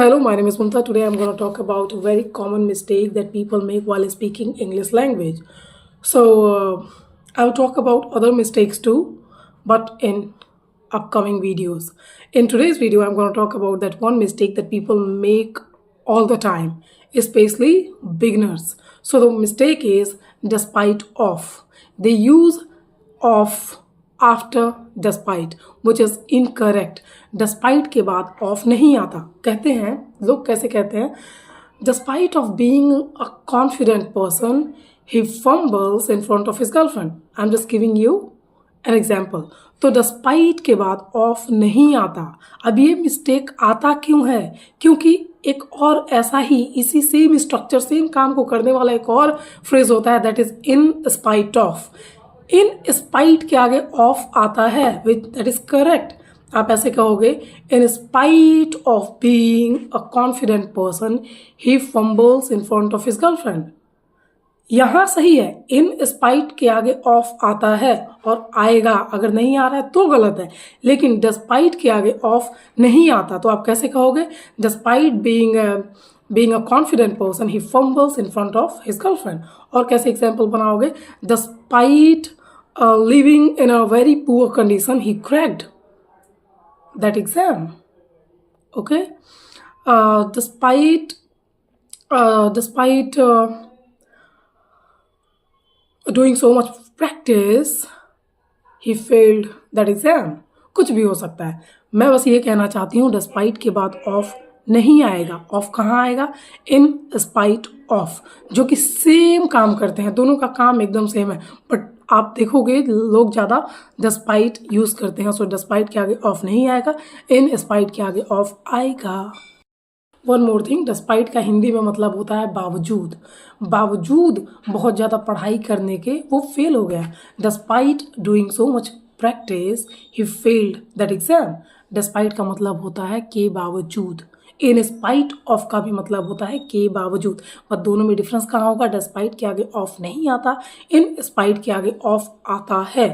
hello, my name is Mumta. Today I'm going to talk about a very common mistake that people make while speaking English language. I'll talk about other mistakes too, but in upcoming videos. In today's video, I'm going to talk about that one mistake that people make all the time, especially beginners. So the mistake is despite of. They use of after despite which is incorrect. despite के बाद of नहीं आता. कहते हैं लोग, कैसे कहते हैं, despite of being a confident person he fumbles in front of his girlfriend. I'm just giving you an example. तो despite के बाद ऑफ नहीं आता. अब ये मिस्टेक आता क्यों है? क्योंकि एक और ऐसा ही इसी सेम स्ट्रक्चर सेम काम को करने वाला एक और फ्रेज होता है, that is in spite of. In spite के आगे ऑफ आता है विच दैट इज करेक्ट. आप ऐसे कहोगे, in spite of being a confident person he fumbles in front of his girlfriend. यहां सही है, इन स्पाइट के आगे ऑफ आता है और आएगा. अगर नहीं आ रहा है तो गलत है, लेकिन डिस्पाइट के आगे ऑफ नहीं आता तो आप कैसे कहोगे, despite being a confident person he fumbles in front of his girlfriend. और कैसे एग्जाम्पल बनाओगे, despite living in a very poor condition he cracked that exam. Okay, despite doing so much practice he failed that exam. कुछ भी हो सकता है. मैं बस ये कहना चाहती हूँ, despite के बाद ऑफ नहीं आएगा. ऑफ कहाँ आएगा? इन स्पाइट ऑफ, जो कि सेम काम करते हैं, दोनों का काम एकदम सेम है, बट आप देखोगे लोग ज़्यादा डिस्पाइट यूज़ करते हैं. सो डिस्पाइट के आगे ऑफ नहीं आएगा, इन स्पाइट के आगे ऑफ आएगा. वन मोर थिंग, डिस्पाइट का हिंदी में मतलब होता है बावजूद. बावजूद बहुत ज़्यादा पढ़ाई करने के वो फेल हो गया. Despite doing so much practice he failed that exam. Despite का मतलब होता है के बावजूद. इन स्पाइट ऑफ का भी मतलब होता है के बावजूद. पर दोनों में डिफरेंस कहाँ होगा? डिस्पाइट के आगे ऑफ नहीं आता, इन स्पाइट के आगे ऑफ आता है.